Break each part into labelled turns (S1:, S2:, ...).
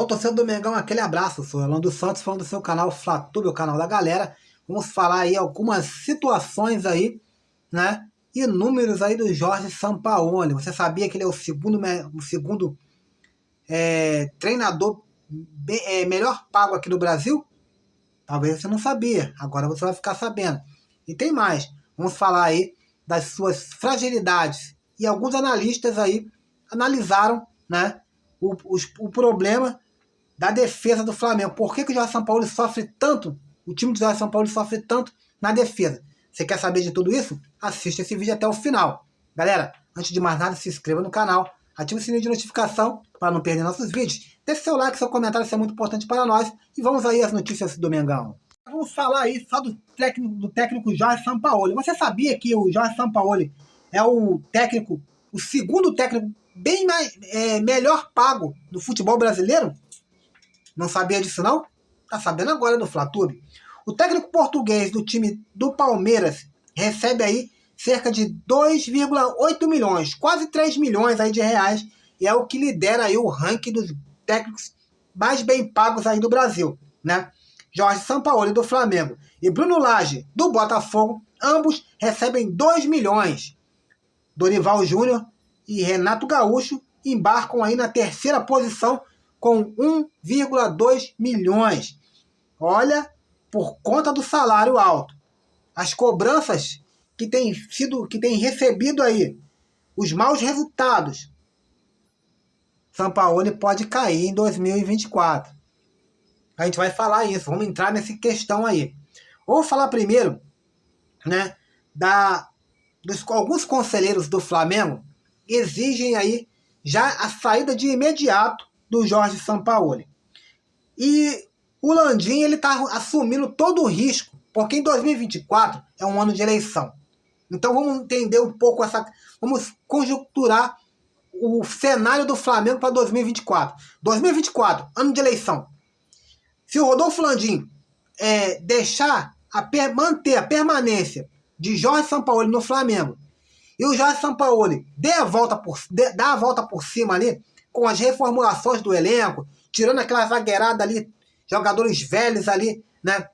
S1: Alô, torcedor do Mengão, aquele abraço. Sou Orlando Santos, falando do seu canal Flatube, o canal da galera. Vamos falar aí algumas situações aí, né? E números aí do Jorge Sampaoli. Você sabia que ele é o segundo treinador melhor pago aqui no Brasil? Talvez você não sabia, agora você vai ficar sabendo. E tem mais, vamos falar aí das suas fragilidades. E alguns analistas aí analisaram, né, o problema da defesa do Flamengo. Por que o Jorge Sampaoli sofre tanto, o time do Jorge Sampaoli sofre tanto na defesa? Você quer saber de tudo isso? Assista esse vídeo até o final. Galera, antes de mais nada, se inscreva no canal, ative o sininho de notificação para não perder nossos vídeos. Deixe seu like, seu comentário, isso é muito importante para nós. E vamos aí às notícias do Mengão. Vamos falar aí só do técnico Jorge Sampaoli. Você sabia que o Jorge Sampaoli é o segundo técnico bem melhor pago do futebol brasileiro? Não sabia disso não? Tá sabendo agora no Flatube. O técnico português do time do Palmeiras recebe aí cerca de 2,8 milhões, quase 3 milhões aí de reais, e é o que lidera aí o ranking dos técnicos mais bem pagos aí do Brasil, né? Jorge Sampaoli do Flamengo e Bruno Lage do Botafogo, ambos recebem 2 milhões. Dorival Júnior e Renato Gaúcho embarcam aí na terceira posição com 1,2 milhões. Olha, por conta do salário alto, as cobranças que têm recebido aí, os maus resultados, Sampaoli pode cair em 2024. A gente vai falar isso, vamos entrar nessa questão aí. Vou falar primeiro, né, alguns conselheiros do Flamengo exigem aí já a saída de imediato do Jorge Sampaoli. E o Landim, ele está assumindo todo o risco, porque em 2024 é um ano de eleição. Então vamos entender um pouco vamos conjunturar o cenário do Flamengo para 2024. 2024, ano de eleição. Se o Rodolfo Landim manter a permanência de Jorge Sampaoli no Flamengo e o Jorge Sampaoli dá a volta por cima ali com as reformulações do elenco, tirando aquela zagueirada ali, jogadores velhos ali, né,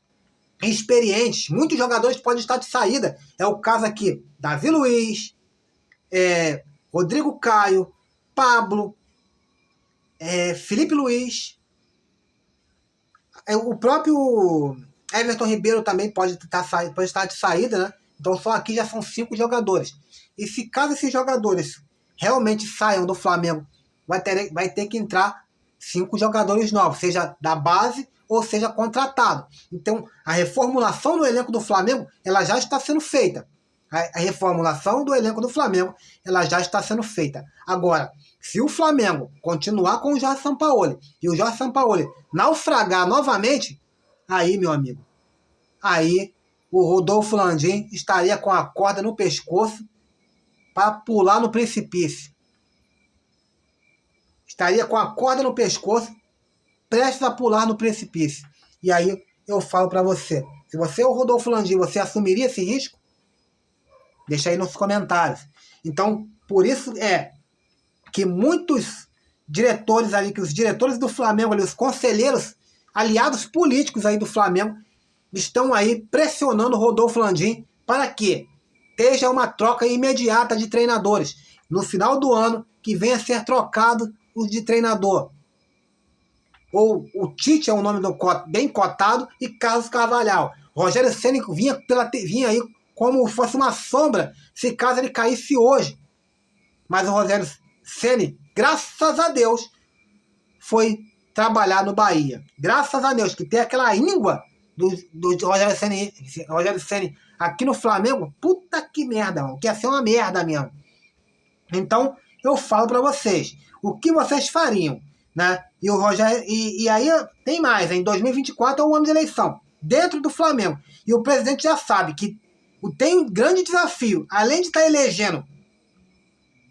S1: experientes, muitos jogadores podem estar de saída. É o caso aqui, Davi Luiz, Rodrigo Caio, Pablo, Felipe Luiz, o próprio Everton Ribeiro também pode estar de saída, né? Então só aqui já são 5 jogadores. E se caso esses jogadores realmente saiam do Flamengo, vai ter que entrar 5 jogadores novos, seja da base ou seja contratado. Então a reformulação do elenco do Flamengo, ela já está sendo feita. A reformulação do elenco do Flamengo, ela já está sendo feita. Agora, se o Flamengo continuar com o Jorge Sampaoli e o Jorge Sampaoli naufragar novamente, aí, meu amigo, aí o Rodolfo Landim estaria com a corda no pescoço para pular no precipício. Estaria com a corda no pescoço, prestes a pular no precipício. E aí eu falo para você, se você é o Rodolfo Landim, você assumiria esse risco? Deixa aí nos comentários. Então, por isso que muitos diretores ali, que os diretores do Flamengo ali, os conselheiros, aliados políticos aí do Flamengo, estão aí pressionando o Rodolfo Landim para que esteja uma troca imediata de treinadores. No final do ano, que venha a ser trocado os de treinador. Ou o Tite é um nome bem cotado, e Carlos Carvalhal. Rogério Ceni vinha aí como fosse uma sombra, se caso ele caísse hoje. Mas o Rogério Ceni, graças a Deus, foi trabalhar no Bahia. Graças a Deus, que tem aquela íngua do Rogério Ceni aqui no Flamengo. Puta que merda, mano. Que ia ser uma merda mesmo. Então, eu falo pra vocês, o que vocês fariam, né? E o Rogério, e aí tem mais, em 2024 é um ano de eleição, dentro do Flamengo. E o presidente já sabe que tem um grande desafio, além de estar elegendo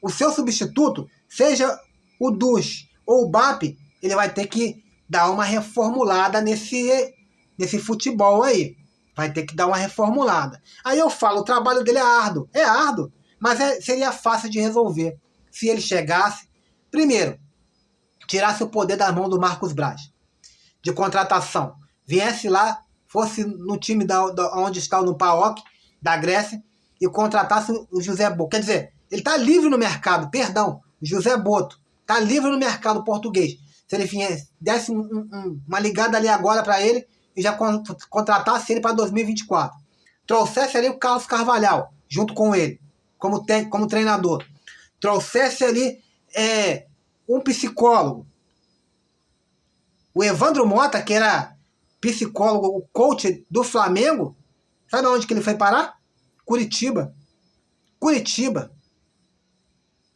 S1: o seu substituto, seja o Dus ou o BAP, ele vai ter que dar uma reformulada nesse futebol aí. Vai ter que dar uma reformulada. Aí eu falo, o trabalho dele é árduo, mas seria fácil de resolver. Se ele chegasse, primeiro, tirasse o poder das mãos do Marcos Braz, de contratação, viesse lá, fosse no time onde está no PAOK, da Grécia, e contratasse o José Boto. Quer dizer, ele está livre no mercado, perdão, o José Boto está livre no mercado português. Se ele desse uma ligada ali agora para ele e já contratasse ele para 2024. Trouxesse ali o Carlos Carvalhal, junto com ele, como treinador. Trouxesse ali um psicólogo. O Evandro Mota, que era psicólogo, o coach do Flamengo, sabe onde que ele foi parar? Curitiba.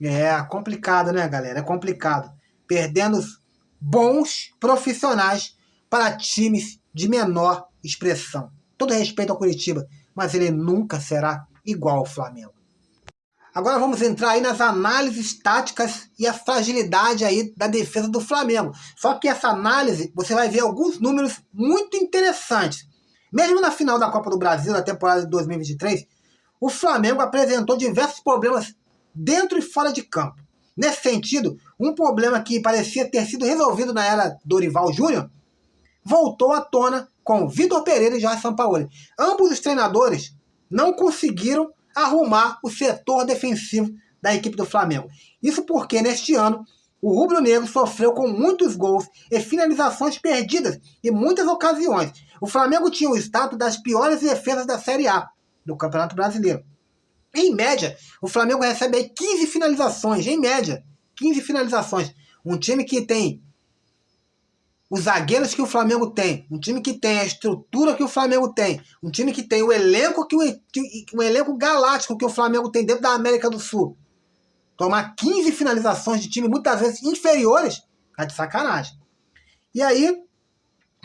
S1: É complicado, né, galera? É complicado. Perdendo bons profissionais para times de menor expressão. Todo respeito ao Curitiba, mas ele nunca será igual ao Flamengo. Agora vamos entrar aí nas análises táticas e a fragilidade aí da defesa do Flamengo. Só que essa análise, você vai ver alguns números muito interessantes. Mesmo na final da Copa do Brasil, da temporada de 2023, o Flamengo apresentou diversos problemas dentro e fora de campo. Nesse sentido, um problema que parecia ter sido resolvido na era Dorival Júnior voltou à tona com Vitor Pereira e Jorge Sampaoli. Ambos os treinadores não conseguiram arrumar o setor defensivo da equipe do Flamengo. Isso porque, neste ano, o rubro-negro sofreu com muitos gols e finalizações perdidas em muitas ocasiões. O Flamengo tinha o status das piores defesas da Série A do Campeonato Brasileiro. Em média, o Flamengo recebe aí 15 finalizações, em média, 15 finalizações. Um time que tem os zagueiros que o Flamengo tem, um time que tem a estrutura que o Flamengo tem, um time que tem o elenco o elenco galáctico que o Flamengo tem dentro da América do Sul. Tomar 15 finalizações de time muitas vezes inferiores, tá de sacanagem. E aí,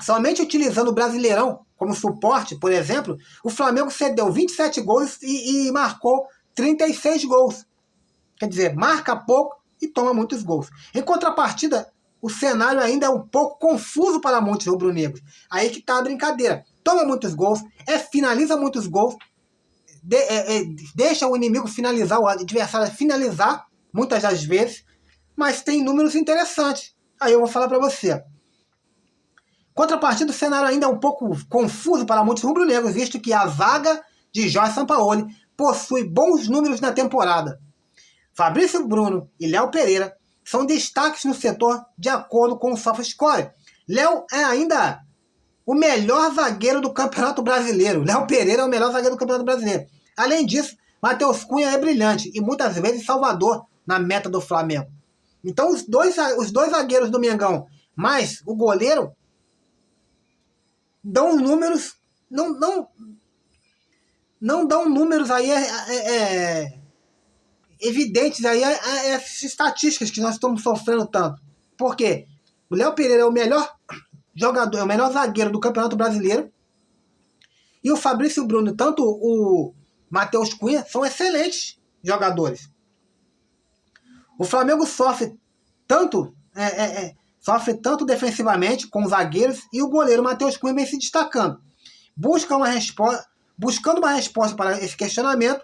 S1: somente utilizando o Brasileirão como suporte, por exemplo, o Flamengo cedeu 27 gols e marcou 36 gols. Quer dizer, marca pouco e toma muitos gols. Em contrapartida, o cenário ainda é um pouco confuso para muitos rubro-negros. Aí que tá a brincadeira. Toma muitos gols, finaliza muitos gols, deixa o inimigo finalizar, o adversário finalizar, muitas das vezes, mas tem números interessantes. Aí eu vou falar para você. Contrapartida, o cenário ainda é um pouco confuso para muitos rubro-negros, visto que a zaga de Jorge Sampaoli possui bons números na temporada. Fabrício Bruno e Léo Pereira são destaques no setor de acordo com o SofaScore. Léo é ainda o melhor zagueiro do Campeonato Brasileiro. Léo Pereira é o melhor zagueiro do Campeonato Brasileiro. Além disso, Matheus Cunha é brilhante e muitas vezes salvador na meta do Flamengo. Então os dois zagueiros do Mengão, mais o goleiro, dão números, não dão números aí evidentes aí essas estatísticas que nós estamos sofrendo tanto. Por quê? O Léo Pereira é o melhor jogador, é o melhor zagueiro do Campeonato Brasileiro. E o Fabrício Bruno, tanto o Matheus Cunha, são excelentes jogadores. O Flamengo sofre tanto defensivamente com os zagueiros e o goleiro Matheus Cunha vem se destacando. Buscando uma resposta para esse questionamento,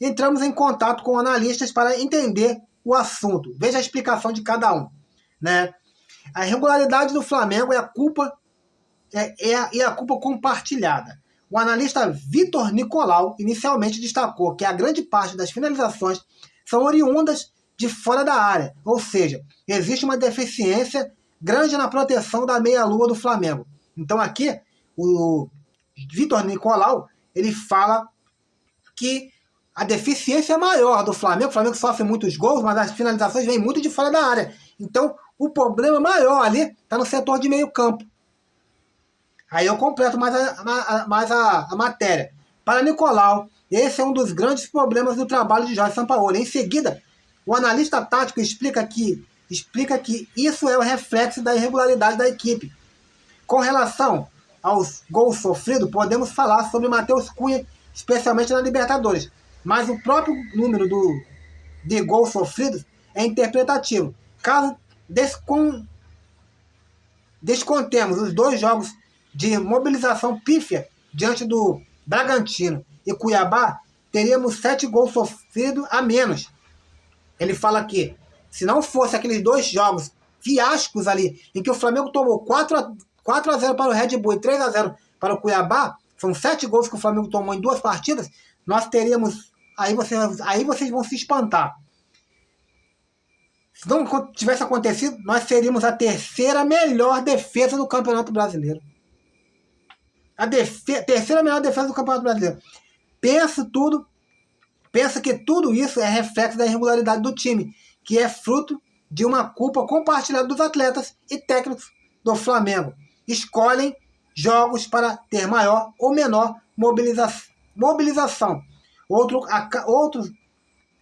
S1: entramos em contato com analistas para entender o assunto. Veja a explicação de cada um. Né? A irregularidade do Flamengo é a culpa compartilhada. O analista Vitor Nicolau inicialmente destacou que a grande parte das finalizações são oriundas de fora da área, ou seja, existe uma deficiência grande na proteção da meia-lua do Flamengo. Então aqui, o Vitor Nicolau, ele fala que a deficiência é maior do Flamengo. O Flamengo sofre muitos gols, mas as finalizações vêm muito de fora da área. Então, o problema maior ali está no setor de meio campo. Aí eu completo mais a matéria. Para Nicolau, esse é um dos grandes problemas do trabalho de Jorge Sampaoli. Em seguida, o analista tático explica que isso é o reflexo da irregularidade da equipe. Com relação aos gols sofridos, podemos falar sobre Matheus Cunha, especialmente na Libertadores. Mas o próprio número de gols sofridos é interpretativo. Caso descontemos os 2 jogos de mobilização pífia diante do Bragantino e Cuiabá, teríamos 7 gols sofridos a menos. Ele fala que, se não fosse aqueles 2 jogos fiascos ali, em que o Flamengo tomou 4-0 para o Red Bull e 3-0 para o Cuiabá, são 7 gols que o Flamengo tomou em 2 partidas, nós teríamos, aí vocês vão se espantar. Se não tivesse acontecido, nós seríamos a terceira melhor defesa do Campeonato Brasileiro. Terceira melhor defesa do Campeonato Brasileiro. Pensa que tudo isso é reflexo da irregularidade do time, que é fruto de uma culpa compartilhada dos atletas e técnicos do Flamengo. Escolhem jogos para ter maior ou menor mobilização. Outro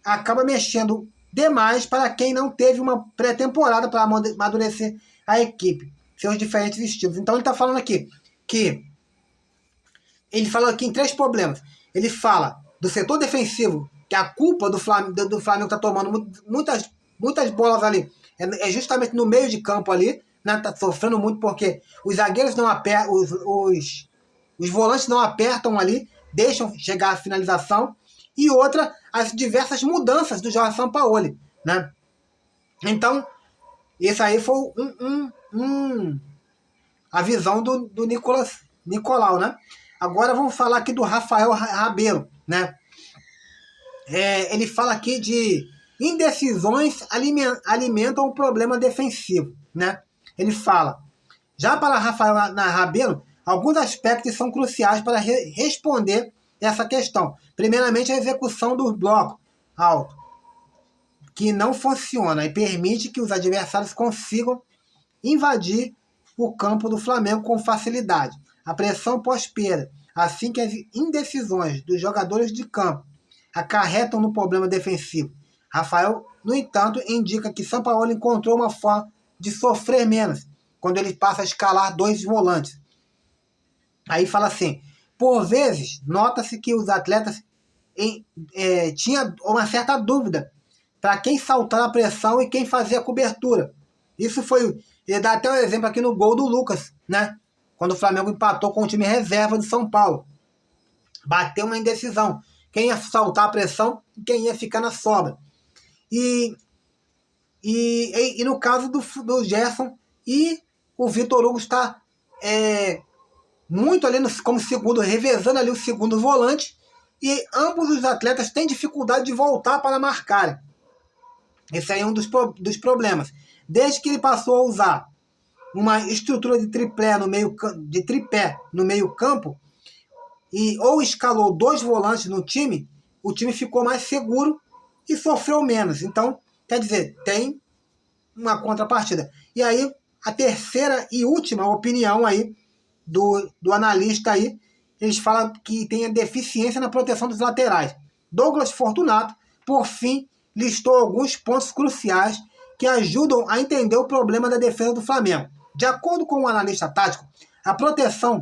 S1: acaba mexendo demais para quem não teve uma pré-temporada para amadurecer a equipe, seus diferentes estilos. Então ele está falando aqui que ele falou aqui em 3 problemas. Ele fala do setor defensivo, que a culpa do Flamengo está tomando muitas bolas ali. É justamente no meio de campo ali, né? Tá sofrendo muito porque os zagueiros não apertam, os volantes não apertam ali, deixam chegar a finalização. E outra, as diversas mudanças do Jorge Sampaoli, né? Então, isso aí foi a visão do Nicolau, né? Agora vamos falar aqui do Rafael Rabelo, né? Ele fala aqui de indecisões alimentam o problema defensivo, né? Ele fala, já para Rafael Rabelo, alguns aspectos são cruciais para responder essa questão. Primeiramente, a execução do bloco alto, que não funciona e permite que os adversários consigam invadir o campo do Flamengo com facilidade. A pressão pós-perda, assim que as indecisões dos jogadores de campo acarretam no problema defensivo. Rafael, no entanto, indica que Sampaoli encontrou uma forma de sofrer menos quando ele passa a escalar 2 volantes. Aí fala assim, por vezes, nota-se que os atletas tinham uma certa dúvida para quem saltar a pressão e quem fazer a cobertura. Isso foi... Ele dá até um exemplo aqui no gol do Lucas, né? Quando o Flamengo empatou com o time reserva de São Paulo. Bateu uma indecisão. Quem ia saltar a pressão e quem ia ficar na sobra. E no caso do Gerson, e o Vitor Hugo está muito ali como segundo, revezando ali o segundo volante, e ambos os atletas têm dificuldade de voltar para marcar. Esse aí é um dos problemas. Desde que ele passou a usar uma estrutura de tripé no meio campo, ou escalou 2 volantes no time, o time ficou mais seguro e sofreu menos. Então, quer dizer, tem uma contrapartida. E aí, a terceira e última opinião aí do analista aí, eles falam que tem a deficiência na proteção dos laterais. Douglas Fortunato, por fim, listou alguns pontos cruciais que ajudam a entender o problema da defesa do Flamengo. De acordo com o analista tático, a proteção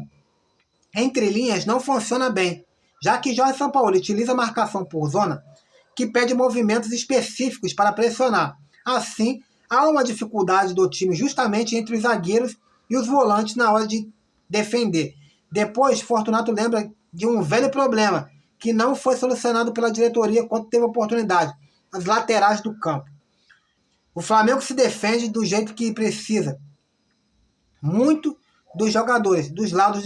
S1: entre linhas não funciona bem, já que Jorge Sampaoli utiliza a marcação por zona, que pede movimentos específicos para pressionar. Assim, há uma dificuldade do time justamente entre os zagueiros e os volantes na hora de defender. Depois, Fortunato lembra de um velho problema que não foi solucionado pela diretoria quando teve oportunidade, as laterais do campo. O Flamengo se defende do jeito que precisa, muito dos jogadores, dos lados,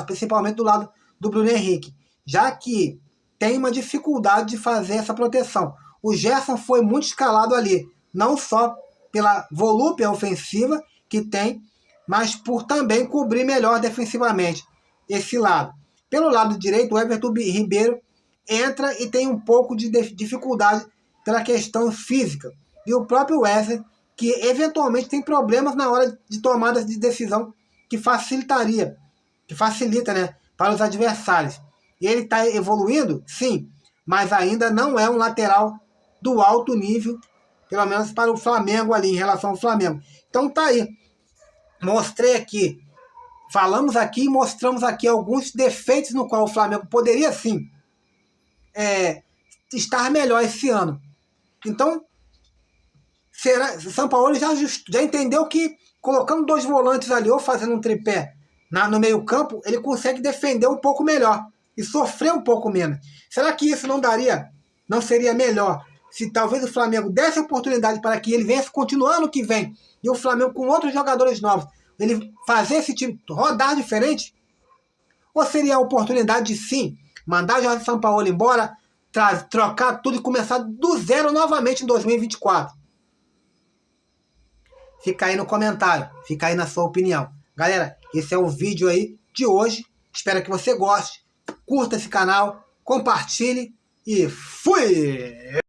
S1: principalmente do lado do Bruno Henrique, já que tem uma dificuldade de fazer essa proteção. O Gerson foi muito escalado ali, não só pela volúpia ofensiva que tem, mas por também cobrir melhor defensivamente esse lado. Pelo lado direito, o Everton Ribeiro entra e tem um pouco de dificuldade pela questão física. E o próprio Wesley, que eventualmente tem problemas na hora de tomadas de decisão que facilita, né, para os adversários. E ele está evoluindo? Sim, mas ainda não é um lateral do alto nível, pelo menos para o Flamengo ali, em relação ao Flamengo. Então tá aí. Mostrei aqui, falamos aqui e mostramos aqui alguns defeitos no qual o Flamengo poderia sim estar melhor esse ano. Então, Sampaoli já entendeu que colocando 2 volantes ali ou fazendo um tripé no meio campo, ele consegue defender um pouco melhor e sofrer um pouco menos. Será que isso não seria melhor se talvez o Flamengo desse oportunidade para que ele venha continuar ano que vem, e o Flamengo com outros jogadores novos, ele fazer esse time rodar diferente? Ou seria a oportunidade de sim, mandar Jorge Sampaoli embora, trocar tudo e começar do zero novamente em 2024? Fica aí no comentário, fica aí na sua opinião. Galera, esse é o vídeo aí de hoje. Espero que você goste. Curta esse canal, compartilhe e fui!